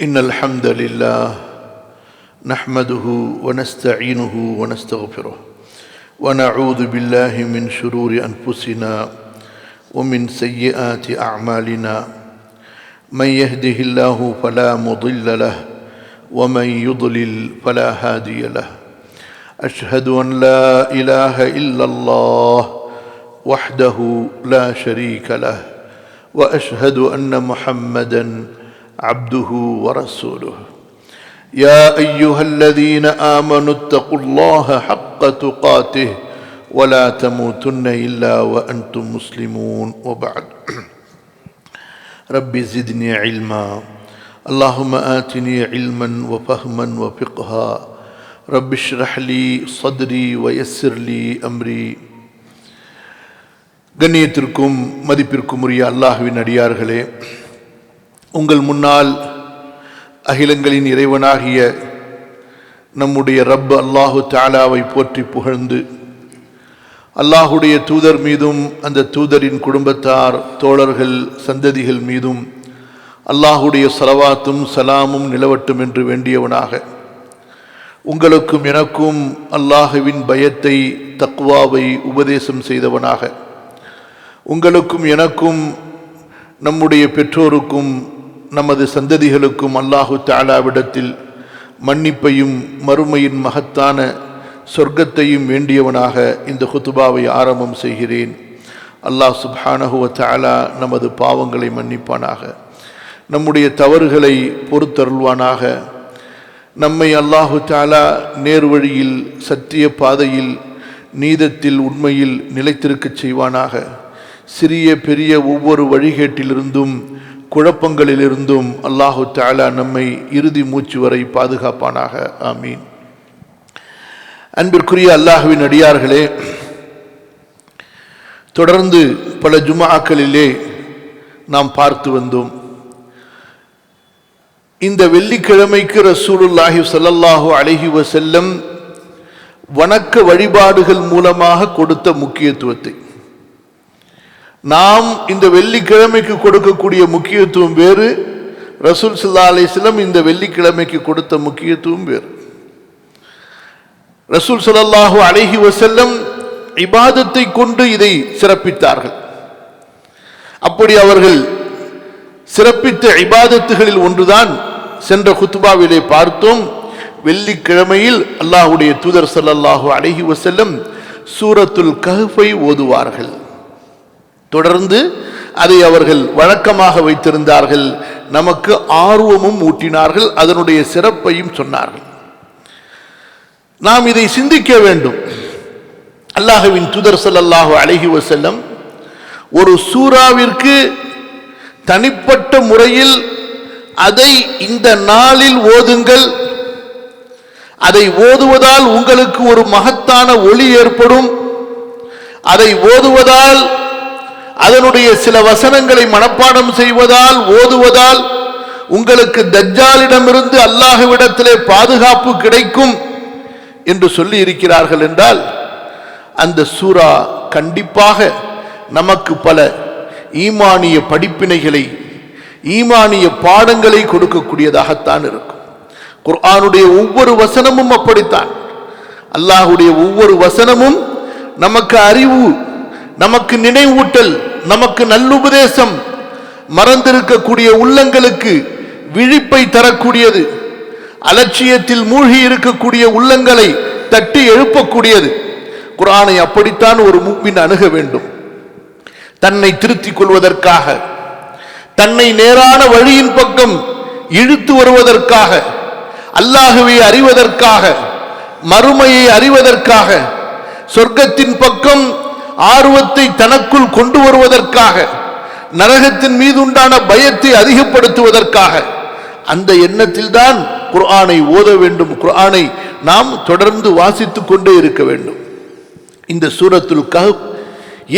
إن الحمد لله نحمده ونستعينه ونستغفره ونعوذ بالله من شرور أنفسنا ومن سيئات أعمالنا من يهده الله فلا مضل له ومن يضلل فلا هادي له أشهد أن لا إله إلا الله وحده لا شريك له وأشهد أن محمدًا عبده ورسوله يا أيها الذين آمنوا اتقوا الله حق تقاته ولا تموتن إلا وأنتم مسلمون وبعد رب زدني علما اللهم آتني علما وفهما وفقها رب اشرح لي صدري ويسر لي أمري. கண்ணியத்திற்கும் மதிப்பிற்கும் உரிய அல்லாஹ்வின் அடியார்களே, உங்கள் முன்னால் அகிலங்களின் இறைவனாகிய நம்முடைய ரப் அல்லாஹு தஆலாவை போற்றி புகழ்ந்து, அல்லாஹுடைய தூதர் மீதும் அந்த தூதரின் குடும்பத்தார், தோழர்கள், சந்ததிகள் மீதும் அல்லாஹுடைய ஸலவாத்தும் சலாமும் நிலவட்டும் என்று வேண்டியவனாக, உங்களுக்கும் எனக்கும் அல்லாஹுவின் பயத்தை, தக்வாவை உபதேசம் செய்தவனாக, உங்களுக்கும் எனக்கும் நம்முடைய பெற்றோருக்கும் நமது சந்ததிகளுக்கும் அல்லாஹு தஆலாவிடத்தில் மன்னிப்பையும் மறுமையின் மகத்தான சொர்க்கத்தையும் வேண்டியவனாக இந்த குத்துபாவை ஆரம்பம் செய்கிறேன். அல்லாஹ் சுப்ஹானஹு வ தஆலா நமது பாவங்களை மன்னிப்பானாக, நம்முடைய தவறுகளை பொறுத்தருள்வானாக, நம்மை அல்லாஹு தஆலா நேர்வழியில், சத்திய பாதையில், நீதத்தில், உண்மையில் நிலைத்திருக்கச் செய்வானாக. சிறிய பெரிய ஒவ்வொரு வழிகேட்டிலிருந்தும் குழப்பங்களிலிருந்தும் அல்லாஹு தஆலா நம்மை இறுதி மூச்சு வரை பாதுகாப்பானாக. ஆமீன். அன்பிற்குரிய அல்லாஹ்வின் அடியார்களே, தொடர்ந்து பல ஜும்ஆக்களிலே நாம் பார்த்து வந்தோம். இந்த வெள்ளிக்கிழமைக்கு ரசூலுல்லாஹி ஸல்லல்லாஹு அலைஹி வஸல்லம் வணக்க வழிபாடுகள் மூலமாக கொடுத்த முக்கியத்துவத்தை, நாம் இந்த வெள்ளிக்கிழமைக்கு கொடுக்கக்கூடிய முக்கியத்துவம் வேறு, ரசூல் ஸல்லல்லாஹு அலைஹி வஸல்லம் இந்த வெள்ளிக்கிழமைக்கு கொடுத்த முக்கியத்துவம் வேறு. ரசூல் ஸல்லல்லாஹு அலைஹி வஸல்லம் இபாதத்தை கொண்டு இதை சிறப்பித்தார்கள். அப்படி அவர்கள் சிறப்பித்த இபாதத்துகளில் ஒன்றுதான் சென்ற குத்துபாவிலே பார்த்தோம். வெள்ளிக்கிழமையில் அல்லாஹ்வுடைய தூதர் ஸல்லல்லாஹு அலைஹி வஸல்லம் சூரத்துல் கஹ்ஃபை ஓதுவார்கள். தொடர்ந்து அதை அவர்கள் வழக்கமாக வைத்திருந்தார்கள். நமக்கு ஆர்வமும் ஊட்டினார்கள், அதனுடைய சிறப்பையும் சொன்னார்கள். நாம் இதை சிந்திக்க வேண்டும். அல்லாஹ்வின் தூதர் ஸல்லல்லாஹு அலைஹி வஸல்லம் ஒரு சூராவிற்கு தனிப்பட்ட முறையில் அதை இந்த நாளில் ஓதுங்கள், அதை ஓதுவதால் உங்களுக்கு ஒரு மகத்தான ஒளி ஏற்படும், அதை ஓதுவதால், அதனுடைய சில வசனங்களை மனப்பாடம் செய்வதால், ஓதுவதால் உங்களுக்கு தஜ்ஜாலிடமிருந்து அல்லாஹ்விடத்திலே பாதுகாப்பு கிடைக்கும் என்று சொல்லி இருக்கிறார்கள் என்றால், அந்த சூரா கண்டிப்பாக நமக்கு பல ஈமானிய படிப்பினைகளை, ஈமானிய பாடங்களை கொடுக்கக்கூடியதாகத்தான் இருக்கும். குர்ஆனுடைய ஒவ்வொரு வசனமும் அப்படித்தான். அல்லாஹ்வுடைய ஒவ்வொரு வசனமும் நமக்கு அறிவு, நமக்கு நினைவூட்டல், நமக்கு நல்லுபதேசம், மறந்திருக்கக்கூடிய உள்ளங்களுக்கு விழிப்பை தரக்கூடியது, அலட்சியத்தில் மூழ்கி இருக்கக்கூடிய உள்ளங்களை தட்டி எழுப்பக்கூடியது. குர்ஆனை அப்படித்தான் ஒரு முஃமின் அணுக வேண்டும். தன்னை திருத்திக் கொள்வதற்காக, தன்னை நேரான வழியின் பக்கம் இழுத்து வருவதற்காக, அல்லாஹ்வை அறிவதற்காக, மறுமையை அறிவதற்காக, சொர்க்கத்தின் பக்கம் ஆர்வத்தை தனக்குள் கொண்டு வருவதற்காக, நரகத்தின் மீது உண்டான பயத்தை அதிகப்படுத்துவதற்காக, அந்த எண்ணத்தில் தான் குர்ஆனை ஓத வேண்டும். குர்ஆனை நாம் தொடர்ந்து வாசித்துக் கொண்டே இருக்க வேண்டும். இந்த சூரத்துல் கஹ்ஃப்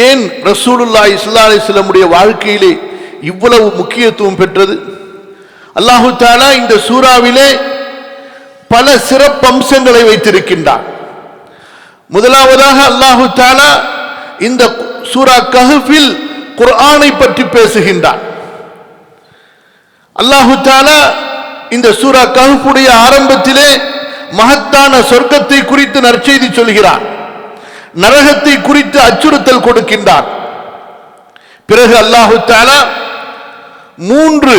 ஏன் ரசூலுல்லாஹி ஸல்லல்லாஹு அலைஹி வஸல்லம் உடைய வாழ்க்கையிலே இவ்வளவு முக்கியத்துவம் பெற்றது? அல்லாஹு தஆலா இந்த சூராவிலே பல சிறப்பம்சங்களை வைத்திருக்கின்றார். முதலாவதாக அல்லாஹு தஆலா இந்த சூரா கஹ்ஃபில் குர்ஆனை பற்றி பேசுகின்றார். அல்லாஹு தஆலா இந்த சூரா கஹ்ஃபுடைய ஆரம்பத்திலே மகத்தான சொர்க்கத்தை குறித்து நற்செய்தி சொல்கிறார், நரகத்தை குறித்து அச்சுறுத்தல் கொடுக்கின்றார். பிறகு அல்லாஹு தஆலா 3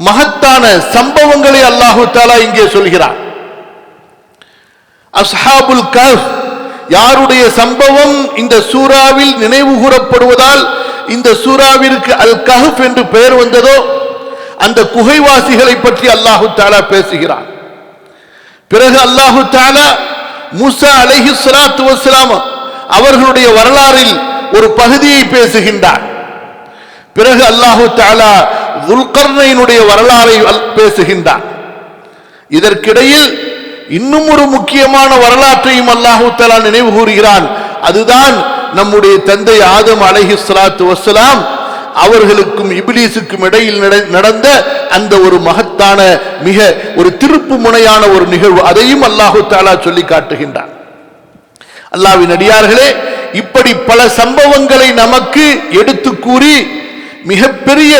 மகத்தான சம்பவங்களை அல்லாஹு தஆலா இங்கே சொல்கிறார். அஸ்ஹாபுல் கஹ்ஃப் யாருடைய சம்பவம் இந்த சூராவில் நினைவு கூறப்படுவதால் இந்த சூராவிற்கு அல் கஹ்ஃப் என்று பெயர் வந்ததோ அந்த குகைவாசிகளை பற்றி அல்லாஹு தஆலா பேசுகிறார். பிறகு அல்லாஹு தஆலா மூசா அலைஹிஸ்ஸலாத்து வஸ்ஸலாம் அவர்களுடைய வரலாறில் ஒரு பகுதியை பேசுகின்றார். பிறகு அல்லாஹு தஆலா துல்கர்னைனுடைய வரலாறை பேசுகின்றார். இதற்கிடையில் இன்னும் ஒரு முக்கியமான வரலாற்றையும் அல்லாஹு தஆலா நினைவு கூறுகிறான். அதுதான் நம்முடைய தந்தை ஆதம் அலைஹிஸ்ஸலாத்து வஸ்ஸலாம் அவர்களுக்கும் இப்லீஸுக்கும் இடையில் நடந்த அந்த ஒரு மகத்தான மிக ஒரு திருப்பு முனையான ஒரு நிகழ்வு, அதையும் அல்லாஹு தஆலா சொல்லி காட்டுகின்றான். அல்லாஹ்வின் அடியார்களே, இப்படி பல சம்பவங்களை நமக்கு எடுத்து கூறி மிகப்பெரிய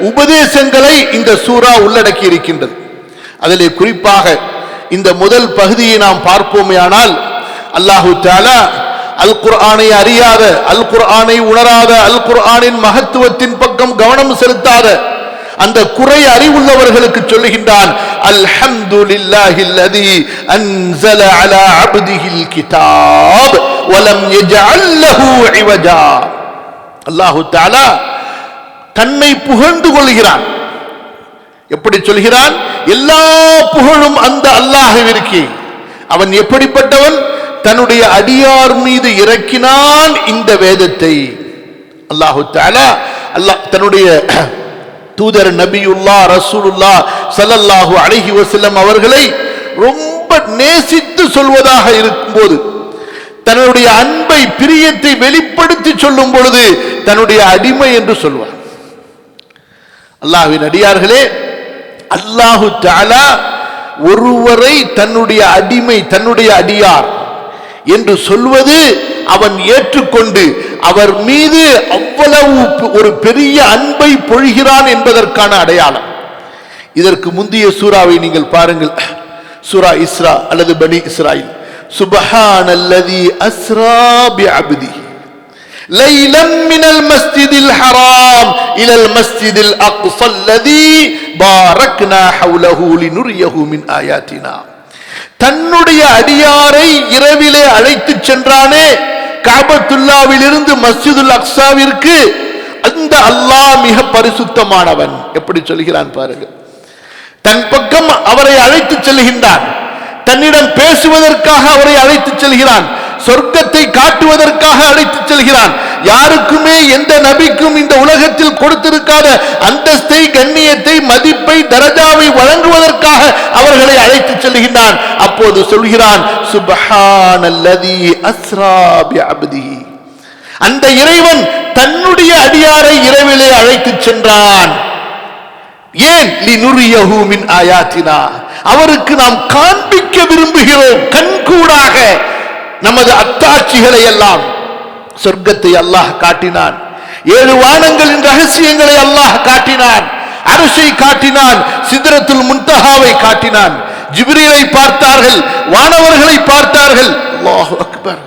உபதேசங்களை இந்த சூரா உள்ளடக்கி இருக்கின்றது. அதிலே குறிப்பாக இந்த முதல் பகுதியை நாம் பார்ப்போமேயானால் அல்லாஹு தஆலா அல் குர்ஆனை அறியாத, அல் குர்ஆனை உணராத, அல் குர்ஆனின் மகத்துவத்தின் பக்கம் கவனம் செலுத்தாத அந்த குறை அறிவுள்ளவர்களுக்கு சொல்லுகின்றான், அல்ஹம்துலில்லாஹில்லதி அன்ஸல அலா அப்திஹில் கிதாப் வலம் யஜஅல் லஹு இவஜா. அல்லாஹு தஆலா தன்னை புகழ்ந்து கொள்கிறான். எப்படி சொல்கிறான்? எல்லா புகழும் அந்த அல்லாஹ்விற்கு. அவன் எப்படிப்பட்டவன்? தன்னுடைய அடியார் மீது இறக்கினான் இந்த வேதத்தை. அல்லாஹு தஆலா தன்னுடைய தூதர் நபியுல்லாஹ் ரசூலுல்லாஹ் ஸல்லல்லாஹு அலைஹி வஸல்லம் அவர்களை ரொம்ப நேசித்து சொல்வதாக இருக்கும்போது, தன்னுடைய அன்பை பிரியத்தை வெளிப்படுத்தி சொல்லும் பொழுது தன்னுடைய அடிமை என்று சொல்வார். அல்லாஹ்வின் அடியார்களே, அல்லாஹு தஆலா ஒருவரை தன்னுடைய அடிமை, தன்னுடைய அடியார் என்று சொல்வது அவன் ஏற்றுக்கொண்டு அவர் மீது அவ்வளவு ஒரு பெரிய அன்பை பொழிகிறான் என்பதற்கான அடையாளம். இதற்கு முந்தைய சூராவை நீங்கள் பாருங்கள், சூரா இஸ்ரா அல்லது பனி இஸ்ராயில். சுப்ஹானல்லதி அஸ்ரா பிஅப்திஹி லைலம் மினல் மஸ்ஜிதில் ஹராம் இலல் மஸ்ஜிதில் அக்ஸா அல்லதி பாரக்னா ஹவ்லஹு லினுரியஹு மின் ஆயாத்தினா. தன்னுடைய அடியாரை இரவிலே அழைத்து சென்றானே கஅபத்துல்லாவில் இருந்து மஸ்ஜிதுல் அக்ஸாவிற்கு, அந்த அல்லாஹ் மிக பரிசுத்தமானவன். எப்படி சொல்கிறான் பாருங்கள். தன் பக்கம் அவரை அழைத்து செல்கின்றான், தன்னிடம் பேசுவதற்காக அவரை அழைத்து செல்கிறான், சொர்க்கத்தை காட்டுவதற்காக அழைத்து செல்கிறான். யாருக்குமே எந்த நபிக்கும் இந்த உலகத்தில் கொடுத்திருக்காத அந்தஸ்தை, கண்ணியத்தை, மதிப்பை, தரஜாவை வழங்குவதற்காக அவர்களை அழைத்து செல்கின்றான். அப்போது சொல்கிறான், சுப்ஹானல்லதி அஸ்ரா பிஅப்திஹி. அந்த இறைவன் தன்னுடைய அடியாரை இரவிலே அழைத்து சென்றான். ஏன்? லினுரியஹு மின் ஆயாத்தினா. அவருக்கு நாம் காண்பிக்க விரும்புகிறோம், கண்கூடாக நமது அத்தாட்சிகளை எல்லாம். சொர்க்கத்தை அல்லாஹ் காட்டினான், 7 வானங்களின் ரகசியங்களை அல்லாஹ் காட்டினான், அர்ஷை காட்டினான், சித்ரத்துல் முன்தஹாவை காட்டினான். ஜிப்ரீலை பார்த்தார்கள், வானவர்களை பார்த்தார்கள். அல்லாஹு அக்பர்!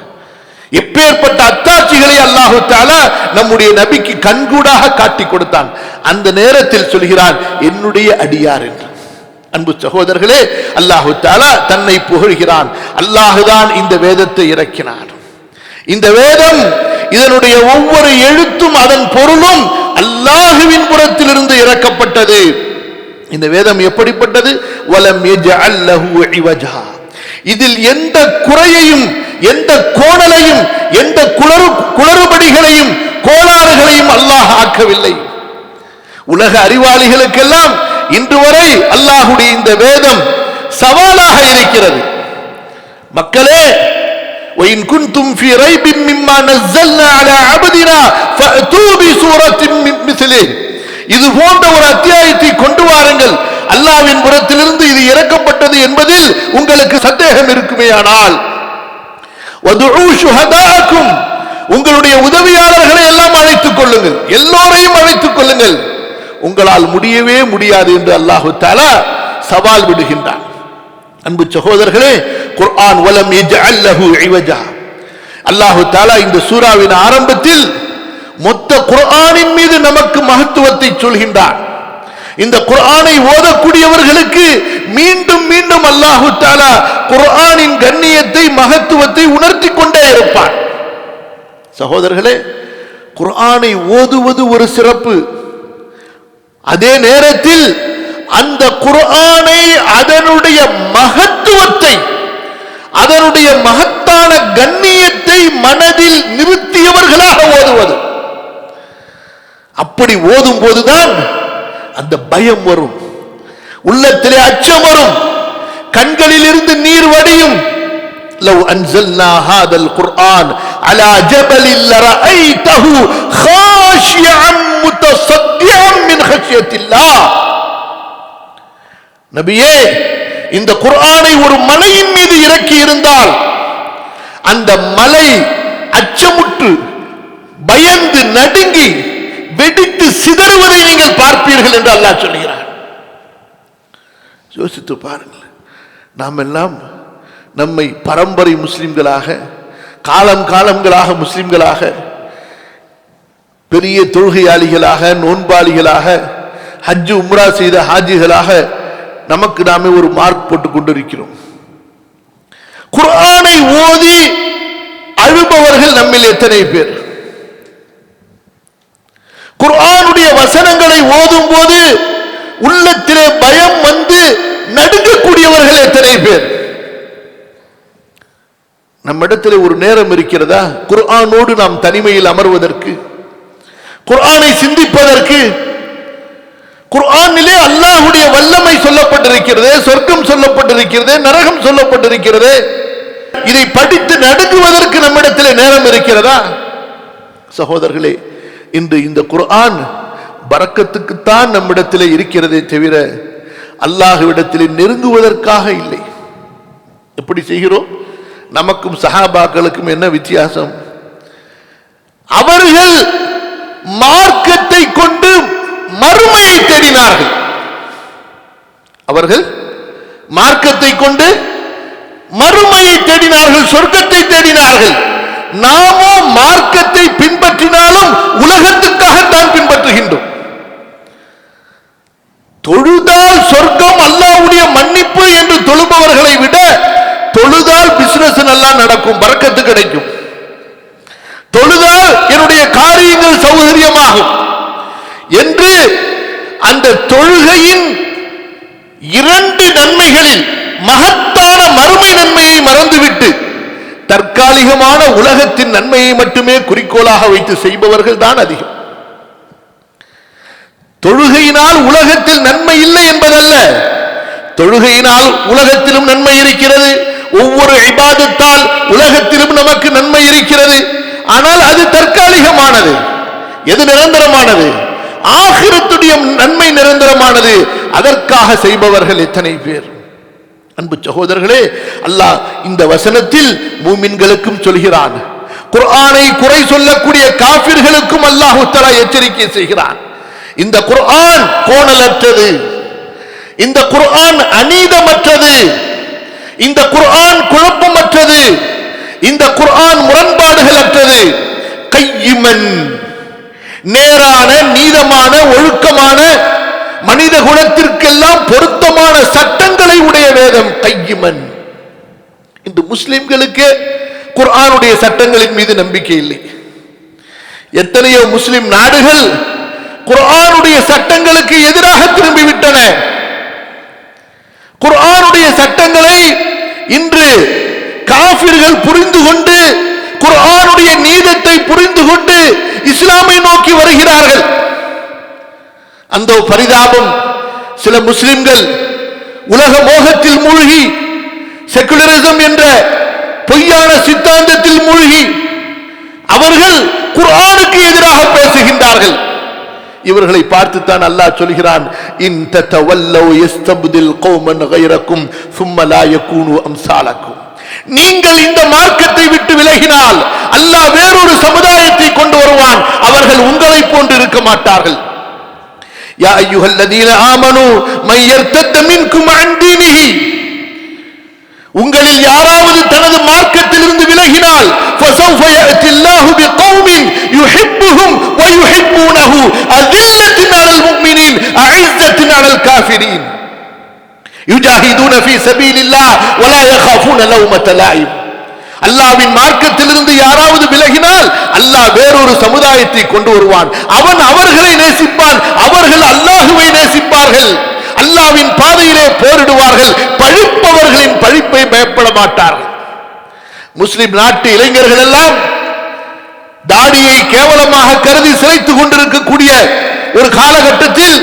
எப்பேற்பட்ட அத்தாட்சிகளை அல்லாஹு தஆலா நம்முடைய நபிக்கு கண்கூடாக காட்டி கொடுத்தான். அந்த நேரத்தில் சொல்கிறான், என்னுடைய அடியார் என்று. அன்பு சகோதரர்களே, அல்லாஹு தஆலா தன்னை புகழ்கிறான். அல்லாஹுதான் இந்த வேதத்தை இறக்கினான். இந்த வேதம், இதனுடைய ஒவ்வொரு எழுத்தும் அதன் பொருளும் அல்லாஹுவின் புறத்திலிருந்து இறக்கப்பட்டது. இந்த வேதம் எப்படிப்பட்டது? வலம் யஜஅல் லஹு இவஜா. இதில் எந்த குறையையும், எந்த கோணலையும், எந்த குளறுபடிகளையும், கோளாறுகளையும் அல்லாஹ் ஆக்கவில்லை. உலக அறிவாளிகளுக்கெல்லாம் இன்று வரை அல்லாஹுடைய இந்த வேதம் சவாலாக இருக்கிறது. மக்களே, وَإِن كُنتُمْ فِي رَيْبٍ مِّمَّا نَزَّلْنَا عَلَى عَبْدِنَا فَأْتُوا بِسُورَةٍ مِّن مِثْلِهِ. இது போன்ற ஒரு அத்தியாயத்தை கொண்டு வாருங்கள், அல்லாஹ்வின் புறத்திலிருந்து இது இறக்கப்பட்டது என்பதில் உங்களுக்கு சந்தேகம் இருக்குமேயானால், وَدُعُوا شُهَدَاءَكُمْ, உங்களுடைய உதவியாளர்களை எல்லாம் அழைத்துக் கொள்ளுங்கள், எல்லோரையும் அழைத்துக் கொள்ளுங்கள். உங்களால் முடியவே முடியாது என்று அல்லாஹு தஆலா சவால் விடுகின்றான். அன்பு சகோதரர்களே, குர்ஆன் வலம் யஜஅல் லஹு இவஜா, அல்லாஹு தஆலா இந்த சூராவின் ஆரம்பத்தில் மொத்த குர்ஆனின் மீது நமக்கு மகத்துவத்தை சொல்கின்றான். இந்த குர்ஆனை ஓதக்கூடியவர்களுக்கு மீண்டும் மீண்டும் அல்லாஹு தஆலா குர்ஆனின் கண்ணியத்தை மகத்துவத்தை உணர்த்தி கொண்டே இருப்பான். சகோதரர்களே, குர்ஆனை ஓதுவது ஒரு சிறப்பு. அதே நேரத்தில் அந்த குர்ஆனை அதனுடைய மகத்துவத்தை, அதனுடைய மகத்தான கண்ணியத்தை மனதில் நிறுத்தியவர்களாக ஓதுவது. அப்படி ஓதும் போதுதான் அந்த பயம் வரும், உள்ளத்திலே அச்சம் வரும், கண்களில் இருந்து நீர் வடியும். لو أنزلنا هذا القرآن على جبل لرأيته خاشعا متصدعا من خشية الله. நபியே, இந்த குர்ஆனை ஒரு மலையின் மீது இறக்கி இருந்தால் அந்த மலை அச்சமுற்று பயந்து நடுங்கி வெடித்து சிதறுவதை நீங்கள் பார்ப்பீர்கள் என்று அல்லாஹ் சொல்கிறார். யோசித்து பாருங்கள், நாம் எல்லாம் நம்மை பரம்பரை முஸ்லிம்களாக, காலம் காலங்களாக முஸ்லிம்களாக, பெரிய தொழுகையாளிகளாக, நோன்பாளிகளாக, ஹஜ் உம்ரா செய்த ஹாஜிகளாக நமக்கு நாமே ஒரு மார்க் போட்டுக் கொண்டிருக்கிறோம். குர்ஆனை ஓதி அழுபவர்கள் நம்மில் எத்தனை பேர்? குர்ஆனுடைய வசனங்களை ஓதும் போது உள்ளத்திலே பயம் வந்து நடுங்கக்கூடியவர்கள் எத்தனை பேர்? நம்மிடத்தில் ஒரு நேரம் இருக்கிறதா குர்ஆனோடு நாம் தனிமையில் அமர்வதற்கு, குர்ஆனை சிந்திப்பதற்கு? குர்ஆனிலே அல்லாஹ்வுடைய வல்லமை சொல்லப்பட்டிருக்கிறது, சொர்க்கம் சொல்லப்பட்டிருக்கிறது, நரகம் சொல்லப்பட்டிருக்கிறது. இதை படித்து நடுங்குவதற்கு நம்மிடத்தில் நேரம் இருக்கிறதா? சகோதரர்களே, இன்று இந்த குர்ஆன் பரக்கத்துக்குத்தான் நம்மிடத்தில் இருக்கிறதே தவிர அல்லாஹ்விடத்தில் நெருங்குவதற்காக இல்லை. எப்படி செய்கிறோம்? நமக்கும் சஹாபாக்களுக்கும் என்ன வித்தியாசம்? அவர்கள் மார்க்கத்தை கொண்டு மறுமையை தேடினார்கள். அவர்கள் மார்க்கத்தை கொண்டு மறுமையை தேடினார்கள், சொர்க்கத்தை தேடினார்கள். நாமோ மார்க்கத்தை பின்பற்றினாலும் உலகத்துக்காகத்தான் பின்பற்றுகின்றோம். தொழுதால் சொர்க்கம், அல்லாஹ்வுடைய மன்னிப்பு என்று தொழுபவர்களை விட தொழுதால் பிசினஸ் நல்லா நடக்கும், பரக்கத்து கிடைக்கும், தொழுதால் என்னுடைய காரியங்கள் சௌகரியமாகும் என்று அந்த தொழுகையின் இரண்டு நன்மைகளில் மகத்தான மறுமை நன்மையை மறந்துவிட்டு தற்காலிகமான உலகத்தின் நன்மையை மட்டுமே குறிக்கோளாக வைத்து செய்பவர்கள் தான் அதிகம். தொழுகையினால் உலகத்தில் நன்மை இல்லை என்பதல்ல, தொழுகையினால் உலகத்திலும் நன்மை இருக்கிறது, ஒவ்வொரு இபாதத்தால் உலகத்திலும் நமக்கு நன்மை இருக்கிறது. ஆனால் அது தற்காலிகமானது. எது நிரந்தரமானது? ஆகிரத்துடைய நன்மை நிரந்தரமானது. அதற்காக செய்பவர்கள் எத்தனை பேர்? அன்பு சகோதரர்களே, அல்லாஹ் இந்த வசனத்தில் மூமின்களுக்கும் சொல்கிறான், குர்ஆனை குறை சொல்லக்கூடிய காஃபிர்களுக்கும் அல்லாஹ் தஆலா எச்சரிக்கை செய்கிறான். இந்த குர்ஆன் கோணலற்றது, இந்த குர்ஆன் அநீதமற்றது, இந்த குர்ஆன் குழப்பமற்றது, இந்த குர்ஆன் முரண்பாடுகள் அற்றது. கையிமன், நேரான, நீதமான, ஒழுக்கமான, மனித குலத்திற்கெல்லாம் பொருத்தமான சட்டங்களை உடைய வேதம். கையிமன். இந்த முஸ்லிம்களுக்கு குர்ஆனுடைய சட்டங்களின் மீது நம்பிக்கை இல்லை. எத்தனையோ முஸ்லிம் நாடுகள் குர்ஆனுடைய சட்டங்களுக்கு எதிராக திரும்பிவிட்டன. குர்ஆனுடைய சட்டங்களை இன்று காஃபிர்கள் புரிந்து கொண்டு, குர்ஆனுடைய நீதத்தை புரிந்து கொண்டு இஸ்லாமை நோக்கி வருகிறார்கள். அந்த பரிதாபம், சில முஸ்லிம்கள் உலக மோகத்தில் மூழ்கி, செகுலரிசம் என்ற பொய்யான சித்தாந்தத்தில் மூழ்கி அவர்கள் குர்ஆனுக்கு எதிராக பேசுகின்றார்கள். இவர்களை பார்த்துத்தான் அல்லாஹ் சொல்கிறான், இன் ததவல்லவ் யஸ்தப்தில் கௌமன் கைரக்கும் சும்ம லா யகூனு அம்சாலக்கும். நீங்கள் இந்த மார்க்கத்தை விட்டு விலகினால் அல்லாஹ் வேறொரு சமுதாயத்தை கொண்டு வருவான், அவர்கள் உங்களை போன்று இருக்க மாட்டார்கள். யா அய்யுஹல்லதீன ஆமனூ மை யர்தத்த மின்கும் அன் தீனிஹி, உங்களில் யாராவது தனது மார்க்கத்திலிருந்து விலகினால் ஃபஸௌஃப யஅத்தில்லாஹு பிகௌமின் யுஹிப்புஹும் வ யுஹிப்பூனஹு அஸில்லத்தின் அலல் முஃமினீன் அஇஸ்ஸத்தின் அலல் காஃபிரீன் யுஜாஹிதூன ஃபீ ஸபீலில்லாஹ் வ லா யகாஃபூன லௌமத லாயிம். அல்லாஹ்வின் மார்க்கத்திலிருந்து யாராவது விலகினால் அல்லாஹ் வேறொரு சமுதாயத்தை கொண்டு வருவான். அவன் அவர்களை நேசிப்பான், அவர்கள் அல்லாஹ்வை நேசிப்பார்கள், அல்லாஹ்வின் பாதையிலே போரிடுவார்கள், பழிப்பவர்களின் பழிப்பை பயப்பட மாட்டார்கள். முஸ்லிம் நாட்டு இளைஞர்கள் எல்லாம் தாடியை கேவலமாக கருதி சிறைத்துக் கொண்டிருக்கக்கூடிய ஒரு காலகட்டத்தில்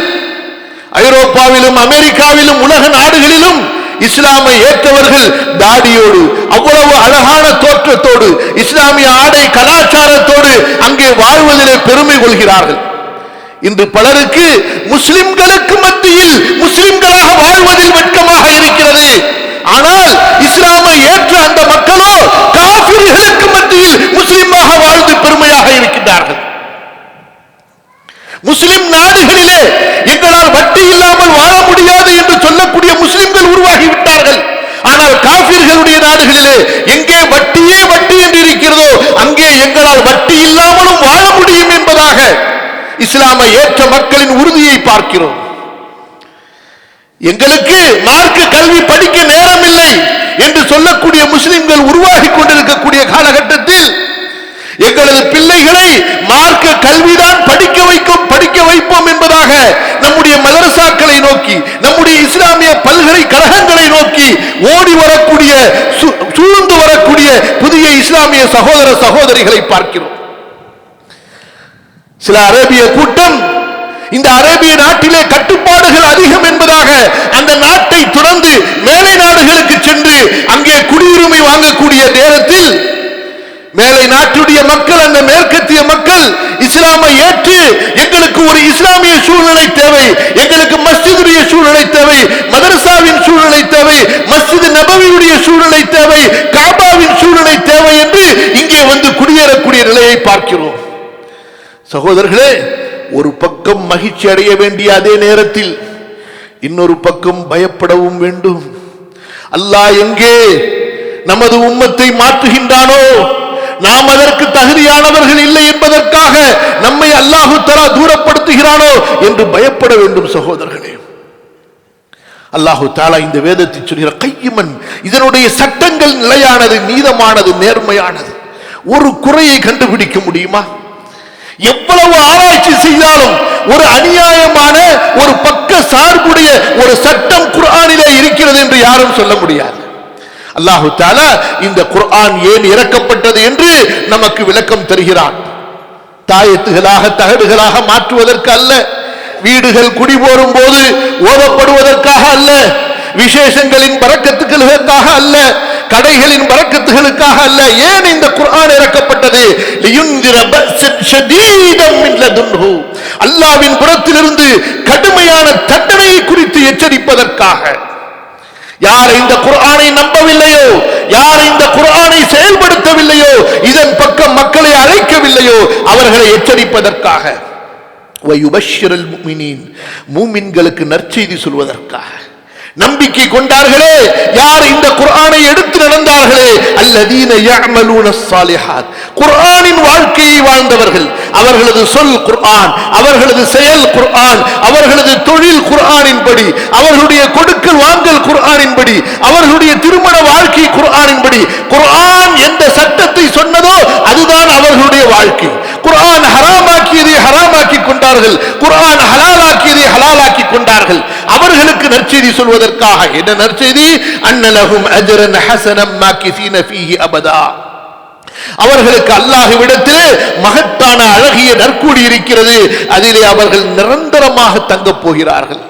ஐரோப்பாவிலும் அமெரிக்காவிலும் உலக நாடுகளிலும் இஸ்லாமை ஏற்றவர்கள் தாடியோடு அவ்வளவு அழகான தோற்றத்தோடு இஸ்லாமிய ஆடை கலாச்சாரத்தோடு அங்கே வாழ்வதிலே பெருமை கொள்கிறார்கள். இன்று பலருக்கு முஸ்லிம்களுக்கு மத்தியில் முஸ்லிம்களாக வாழ்வதில் வெட்கமாக இருக்கிறது. ஆனால் இஸ்லாமை ஏற்ற அந்த மக்களோ காஃபிர்களுக்கு மத்தியில் முஸ்லிமாக வாழ்ந்து பெருமையாக இருக்கின்றார்கள். முஸ்லிம் நாடுகளிலே எங்களால் வட்டி இல்லாமல் வாழ முடியாது என்று சொல்லக்கூடிய முஸ்லிம்கள் உருவாகிவிட்டார்கள். ஆனால் காஃபிர்களுடைய நாடுகளிலே எங்கே வட்டியே வட்டி என்று இருக்கிறதோ அங்கே எங்களால் வட்டி இல்லாமலும் வாழ முடியும் என்பதாக இஸ்லாமை ஏற்ற மக்களின் உறுதியை பார்க்கிறோம். எங்களுக்கு மார்க்க கல்வி படிக்க நேரம் இல்லை என்று சொல்லக்கூடிய முஸ்லிம்கள் உருவாகி கொண்டிருக்கக்கூடிய காலகட்டத்தில் எங்களது பிள்ளைகளை மார்க்க கல்விதான் படிக்க வைப்போம் என்பதாக நம்முடைய மதரசாக்களை நோக்கி நம்முடைய இஸ்லாமிய பல்கலைக்கழகங்களை நோக்கி ஓடி வரக்கூடிய சூழ்ந்து வரக்கூடிய புதிய இஸ்லாமிய சகோதர சகோதரிகளை பார்க்கிறோம். சில அரேபிய கூட்டம் இந்த அரேபிய நாட்டிலே கட்டுப்பாடுகள் அதிகம் என்பதாக அந்த நாட்டை துறந்து மேலை நாடுகளுக்கு சென்று அங்கே குடியுரிமை வாங்கக்கூடிய நேரத்தில் மேலை நாட்டுடைய மக்கள், அந்த மேற்கத்திய மக்கள் இஸ்லாமை ஏற்று எங்களுக்கு ஒரு இஸ்லாமிய சூழ்நிலை தேவை, எங்களுக்கு மஸ்ஜிதுடைய சூழ்நிலை தேவை, மதரசாவின் சூழ்நிலை தேவை, மஸ்ஜித் நபவியுடைய சூழ்நிலை தேவை, காபாவின் சூழ்நிலை தேவை என்று இங்கே வந்து குடியேறக்கூடிய நிலையை பார்க்கிறோம். சகோதரர்களே, ஒரு பக்கம் மகிழ்ச்சி அடைய வேண்டிய அதே நேரத்தில் இன்னொரு பக்கம் பயப்படவும் வேண்டும். அல்லாஹ் எங்கே நமது உம்மத்தை மாற்றுகின்றானோ, நாம் அதற்கு தகுதியானவர்கள் இல்லை என்பதற்காக நம்மை அல்லாஹு தஆலா தூரப்படுத்துகிறானோ என்று பயப்பட வேண்டும். சகோதரர்களே, அல்லாஹு தஆலா இந்த வேதத்தை சொல்கிற கையிமன், இதனுடைய சட்டங்கள் நிலையானது, நீதமானது, நேர்மையானது. ஒரு குறையை கண்டுபிடிக்க முடியுமா? எவ்வளவு ஆராய்ச்சி செய்தாலும் ஒரு அநியாயமான ஒரு பக்க சார்புடைய ஒரு சட்டம் குர்ஆனிலே இருக்கிறது என்று யாரும் சொல்ல முடியாது. அல்லாஹு தஆலா இந்த குர்ஆன் ஏன் இறக்கப்பட்டது என்று நமக்கு விளக்கம் தருகிறான். தாயத்துகளாக தகடுகளாக மாற்றுவதற்கு அல்ல, வீடுகள் குடிபோரும் போது ஓதப்படுவதற்காக அல்ல, விசேஷங்களின் பரக்கத்துகளுக்காக அல்ல, கடைகளின் பரக்கத்துகளுக்காக அல்ல. ஏன் இந்த குர்ஆன் இறக்கப்பட்டது? லியுன்திர பஸன் ஷதீதன் மின் லதுன்ஹு, அல்லாஹ்வின் புறத்திலிருந்து கடுமையான தண்டனையை குறித்து எச்சரிப்பதற்காக. யார் இந்த குர்ஆனை நம்பவில்லையோ, யார் இந்த குர்ஆனை செயல்படுத்தவில்லையோ, இதன் பக்கம் மக்களை அழைக்கவில்லையோ அவர்களை எச்சரிப்பதற்காக. வயுபஷ்ஷிருல் முஃமினீன், மூமின்களுக்கு நற்செய்தி சொல்வதற்காக. நம்பிக்கை கொண்டார்களே, யார் இந்த குர்ஆனை எடுத்து நடந்தார்களே, அல்லதீன யஅமலூனஸ் ஸாலிஹாத், குர்ஆனின் வாழ்க்கையை வாழ்ந்தவர்கள், அவர்களது சொல் குர்ஆன், அவர்களது செயல் குர்ஆன், அவர்களது தொழில் குர்ஆனின்படி, அவர்களுடைய கொடுக்கல் வாங்கல் குர்ஆனின்படி, அவர்களுடைய திருமண வாழ்க்கை குர்ஆனின்படி, குர்ஆன் எந்த சட்டத்தை சொன்னதோ அதுதான் அவர்களுடைய வாழ்க்கை. குர்ஆன் ஹராமாக்கியதை ஹராமாக்கி கொண்டார்கள், குர்ஆன் ஹலாலாக்கியதை ஹலாலாக்கி கொண்டார்கள். அவர்களுக்கு நற்செய்தி சொல்வதற்காக. என்ன நற்செய்தி? அன்னலஹும் அஜ்ரன் ஹஸனம் மாகிஸீன ஃபீஹி அபதா, அவர்களுக்கு அல்லாஹ்விடத்திலே மகத்தான அழகிய நற்கூலி இருக்கிறது, அதிலே அவர்கள் நிரந்தரமாக தங்கப் போகிறார்கள்.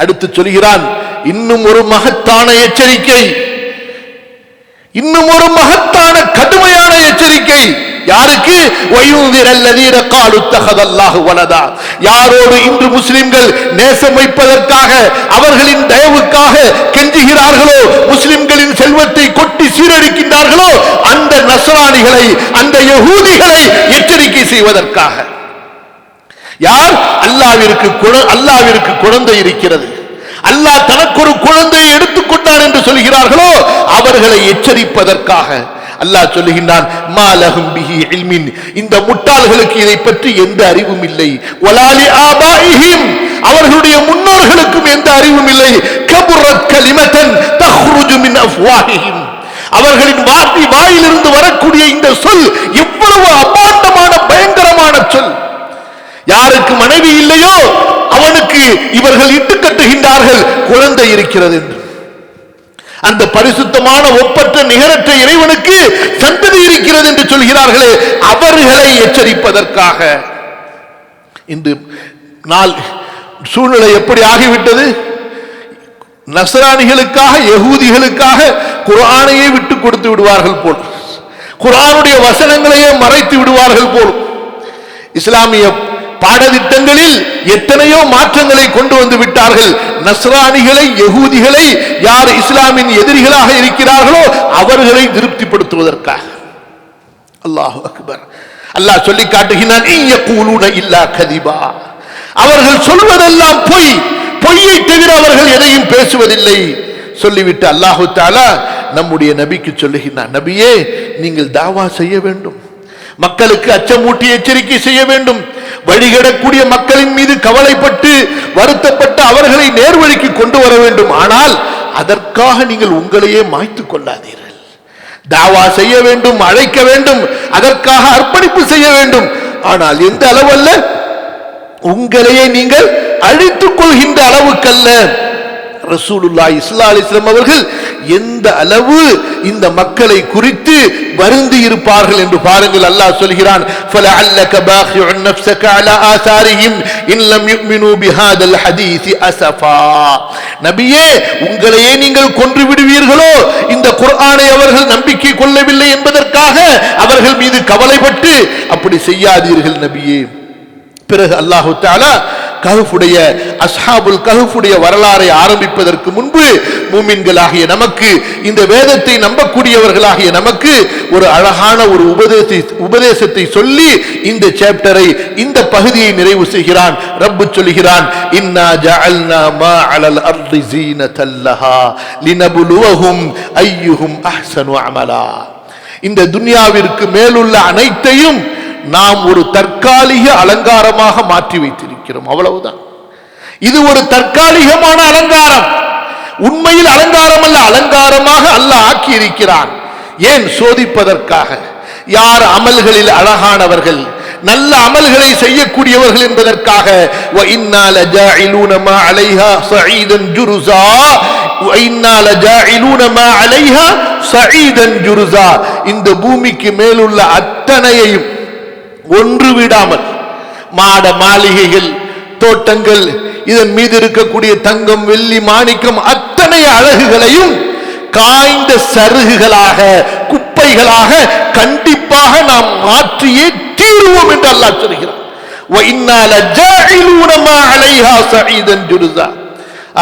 அடுத்து சொல்கிறான், இன்னும் ஒரு மகத்தான எச்சரிக்கை, இன்னும் ஒரு மகத்தான கடுமையான எச்சரிக்கை. யாருக்கு? வயுந்திரல்லதீன காலு தஹதல்லாஹு வலதா, யாரோடு இன்று முஸ்லிம்கள் நேசம் வைப்பதற்காக, அவர்களின் தயவுக்காக கெஞ்சுகிறார்களோ, முஸ்லிம்களின் செல்வத்தை கொட்டி சீரழிக்கின்றார்களோ, அந்த நஸ்ரானிகளை, அந்த யஹூதிகளை எச்சரிக்கை செய்வதற்காக. யார்? அல்லாஹ்விற்கு குழந்தை இருக்கிறது, அல்லாஹ் தனக்கு ஒரு குழந்தையை எடுத்துக்கொண்டார் என்று சொல்கிறார்களோ அவர்களை எச்சரிப்பதற்காக அல்லாஹ் சொல்லுகின்றான், மாலஹும் பிஹி இல்மின், இந்த முட்டாள்களுக்கு இதை பற்றி எந்த அறிவும் இல்லை, வலாலி ஆபாயிஹிம், அவர்களுடைய முன்னோர்களுக்கும் எந்த அறிவும் இல்லை, கபுரத் கலிமத்தன் தஹ்ருஜு மின் அஃப்வாஹிஹிம், அவர்களின் வாயிலிருந்து வரக்கூடிய இந்த சொல் எவ்வளவு அபாண்டமான பயங்கரமான சொல். யாருக்கு மனைவி இல்லையோ அவனுக்கு இவர்கள் இட்டு கட்டுகின்றார்கள் குழந்தை இருக்கிறது என்று. அந்த பரிசுத்தமான ஒப்பற்ற நிகரற்ற இறைவனுக்கு சந்ததி இருக்கிறது என்று சொல்கிறார்களே, அவர்களை எச்சரிப்பதற்காக. இன்று நாள் சூழ்நிலை எப்படி ஆகிவிட்டது? நஸ்ரானிகளுக்காக யகூதிகளுக்காக குர்ஆனையே விட்டு கொடுத்து விடுவார்கள் போல், குர்ஆனுடைய வசனங்களையே மறைத்து விடுவார்கள் போல். இஸ்லாமிய பாடத்திட்டங்களில் எத்தனையோ மாற்றங்களை கொண்டு வந்து விட்டார்கள். நஸ்ரானிகளை யகூதிகளை யார் இஸ்லாமின் எதிரிகளாக இருக்கிறார்களோ அவர்களை திருப்திப்படுத்துவதற்காக. அல்லாஹு அக்பர். அல்லாஹ் சொல்லி காட்டுகிறான், இய்யகூலுன இல்லா கதிபா, அவர்கள் சொல்வதெல்லாம் பொய், பொய்யை தவிர அவர்கள் எதையும் பேசுவதில்லை சொல்லிவிட்டு அல்லாஹு தஆலா நம்முடைய நபிக்கு சொல்லுகிறான், நபியே நீங்கள் தாவா செய்ய வேண்டும், மக்களுக்கு அச்சமூட்டி எச்சரிக்கை செய்ய வேண்டும், வழிகடக்கூடிய மக்களின் மீது கவலைப்பட்டு வருத்தப்பட்டு அவர்களை நேர்வழிக்கு கொண்டு வர வேண்டும். ஆனால் அதற்காக நீங்கள் உங்களையே மாய்த்துக் கொள்ளாதீர்கள். தாவா செய்ய வேண்டும், அழைக்க வேண்டும், அதற்காக அர்ப்பணிப்பு செய்ய வேண்டும். ஆனால் எந்த அளவல்ல, உங்களையே நீங்கள் அழித்துக் கொள்கின்ற அளவுக்கல்ல. ரசூலுல்லாஹி ஸல்லல்லாஹு அலைஹி வஸல்லம் அவர்கள் எந்த அளவு இந்த மக்களை குறித்து வருந்தி இருப்பார்கள் என்று பாருங்கள். அல்லாஹ் சொல்கிறான், ஃபலஅல்லக பாഖிஉன் நஃப்ஸக அலா ஆசாரிஹிம் இன் லம் யுமினூ பிஹாதல் ஹதீஸ் அஸஃபா, நபியே உங்களையே நீங்கள் கொன்று விடுவீர்களோ இந்த குர்ஆனை அவர்கள் நம்பிக்கை கொள்ளவில்லை என்பதற்காக அவர்கள் மீது கவலைப்பட்டு அப்படி செய்யாதீர்கள் நபியே. பிறகு அல்லாஹ் தஆலா கஹ்ஃபுடைய அஸ்ஹாபுல் கஹ்ஃபுடைய வரலாறை ஆரம்பிப்பதற்கு முன்பு மூமின்களாகிய நமக்கு, இந்த வேதத்தை நம்பக்கூடியவர்களாகிய நமக்கு ஒரு அழகான ஒரு உபதேசத்தை சொல்லி இந்த சாப்டரை, இந்த பகுதியை நிறைவு செய்கிறான். ரப்பு சொல்கிறான், இன்னா ஜஅல்னா மா அலல் அர்தி ஸீனத்தல் லஹா லினப்லுவஹும் அய்யுஹும் அஹ்ஸனு அமலா, இந்த துன்யாவிற்கு மேலுள்ள அனைத்தையும் நாம் ஒரு தற்காலிக அலங்காரமாக மாற்றி வைத்திருக்கிறோம், அவ்வளவுதான். இது ஒரு தற்காலிகமான அலங்காரம், உண்மையில் அலங்காரம் அல்ல, அலங்காரமாக அல்லாஹ் ஆக்கி இருக்கிறான். ஏன்? சோதிப்பதற்காக. யார் அமல்களில் அழகானவர்கள், நல்ல அமல்களை செய்யக்கூடியவர்கள் என்பதற்காக. வ இன்னா லஜாஇலூன மா அலைஹா ஸஈதன் ஜுருஸா, வ இன்னா லஜாஇலூன மா அலைஹா ஸஈதன் ஜுருஸா, இந்த பூமிக்கு மேலுள்ள அத்தனையையும் ஒன்று விடாமல், மாட மாளிகைகள், தோட்டங்கள், இதன் மீது இருக்கக்கூடிய தங்கம் வெள்ளி மாணிக்கம் அத்தனை அழகுகளையும் காய்ந்த சருகுகளாக குப்பைகளாக கண்டிப்பாக நாம் மாற்றியே தீருவோம் என்று அல்லாஹ் சொல்கிறார். வ இன்னா லஜாஇலூன மா அலைஹா ஸஈதன் ஜுருஸா.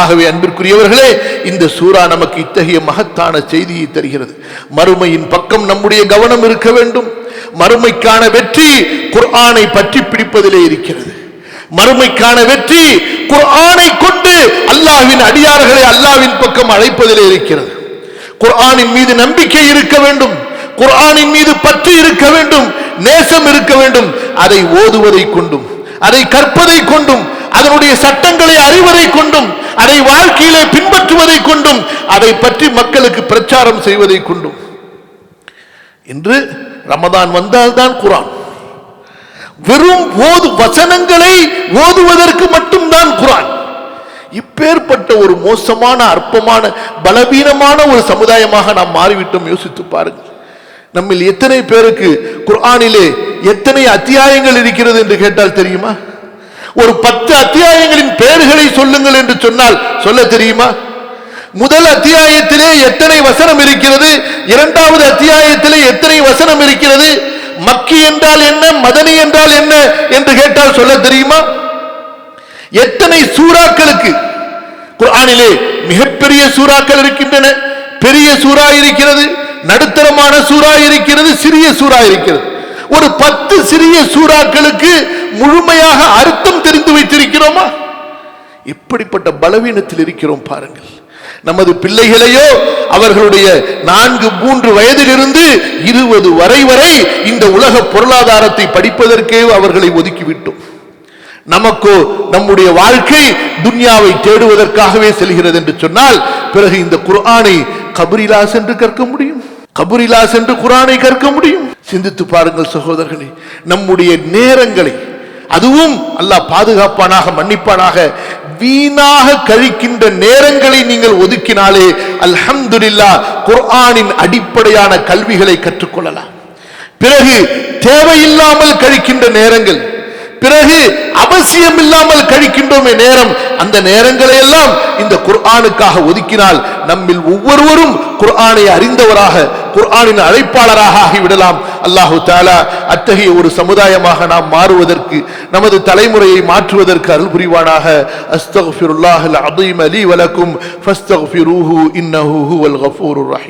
ஆகவே அன்பிற்குரியவர்களே, இந்த சூரா நமக்கு இத்தகைய மகத்தான செய்தியை தருகிறது. மறுமையின் பக்கம் நம்முடைய கவனம் இருக்க வேண்டும். மறுமைக்கான வெற்றி குர்ஆனை பற்றி பிடிப்பதிலே இருக்கிறது. மறுமைக்கான வெற்றி குர்ஆனை கொண்டு அல்லாஹ்வின் அடியார்களை அல்லாஹ்வின் பக்கம் அழைப்பதிலே இருக்கிறது. குர்ஆனின் மீது நம்பிக்கை இருக்க வேண்டும், குர்ஆனின் மீது பற்று இருக்க வேண்டும், நேசம் இருக்க வேண்டும். அதை ஓதுவதை கொண்டும், அதை கற்பதை கொண்டும், அதனுடைய சட்டங்களை அறிவதை கொண்டும், அதை வாழ்க்கையிலே பின்பற்றுவதை கொண்டும், அதை பற்றி மக்களுக்கு பிரச்சாரம் செய்வதை கொண்டும். இன்று ரமதான் வந்தால்தான் குர்ஆன், வெறும் வசனங்களை ஓதுவதற்கு மட்டும்தான் குர்ஆன். இப்பேற்பட்ட ஒரு மோசமான, அற்பமான, பலவீனமான ஒரு சமுதாயமாக நாம் மாறிவிட்டோம். யோசித்து பாருங்கள். நம்மில் எத்தனை பேருக்கு குர்ஆனிலே எத்தனை அத்தியாயங்கள் இருக்கிறது என்று கேட்டால் தெரியுமா? ஒரு 10 அத்தியாயங்களின் பெயர்களை சொல்லுங்கள் என்று சொன்னால் சொல்ல தெரியுமா? முதல் அத்தியாயத்திலே எத்தனை வசனம் இருக்கிறது, இரண்டாவது அத்தியாயத்திலே எத்தனை வசனம் இருக்கிறது, மக்கி என்றால் என்ன, மதனி என்றால் என்ன என்று கேட்டால் சொல்ல தெரியுமா? எத்தனை சூறாக்களுக்கு குர்ஆனிலே மிகப்பெரிய சூறாக்கள் இருக்கின்றன. பெரிய சூறா இருக்கிறது, நடுத்தரமான சூறா இருக்கிறது, சிறிய சூறா இருக்கிறது. ஒரு 10 சிறிய சூறாக்களுக்கு முழுமையாக அர்த்தம் தெரிந்து வைத்திருக்கிறோமா? இப்படிப்பட்ட பலவீனத்தில் இருக்கிறோம் பாருங்கள். நமது பிள்ளைகளையோ அவர்களுடைய 4-3 வயதிலிருந்து 20 வரை இந்த உலக பொருளாதாரத்தை படிப்பதற்கே அவர்களை ஒதுக்கிவிட்டோம். நமக்கோ நம்முடைய வாழ்க்கை துன்யாவை தேடுவதற்காகவே செல்கிறது என்று சொன்னால், பிறகு இந்த குர்ஆனை கபரிலா சென்று கற்க முடியும்? கபரிலா சென்று குர்ஆனை கற்க முடியும்? சிந்தித்து பாருங்கள் சகோதரர்களே. நம்முடைய நேரங்களை, அதுவும் அல்லாஹ் பாதுகாப்பானாக மன்னிப்பானாக, வீணாக கழிக்கின்ற நேரங்களை நீங்கள் ஒதுக்கினாலே அல்ஹம்துலில்லாஹ் குர்ஆனின் அடிப்படையான கல்விகளை கற்றுக்கொள்ளலாம். பிறகு தேவையில்லாமல் கழிக்கின்ற நேரங்கள், பிறகு அவசியம் இல்லாமல் கழிக்கின்றோமே நேரம், அந்த நேரங்களை எல்லாம் இந்த குர்ஆனுக்காக ஒதுக்கினால் நம்மில் ஒவ்வொருவரும் குர்ஆனை அறிந்தவராக, குர்ஆனின் அழைப்பாளராக ஆகிவிடலாம். அல்லாஹு தஆலா அத்தகைய ஒரு சமுதாயமாக நாம் மாறுவதற்கு, நமது தலைமுறையை மாற்றுவதற்கு அருள் புரிவானாக. அஸ்தக்ஃபிருல்லாஹல் அஸீம் லீ வலக்கும் ஃபஸ்தக்ஃபிரூஹு இன்னஹு ஹுவல் கஃபூருர் ரஹீம்.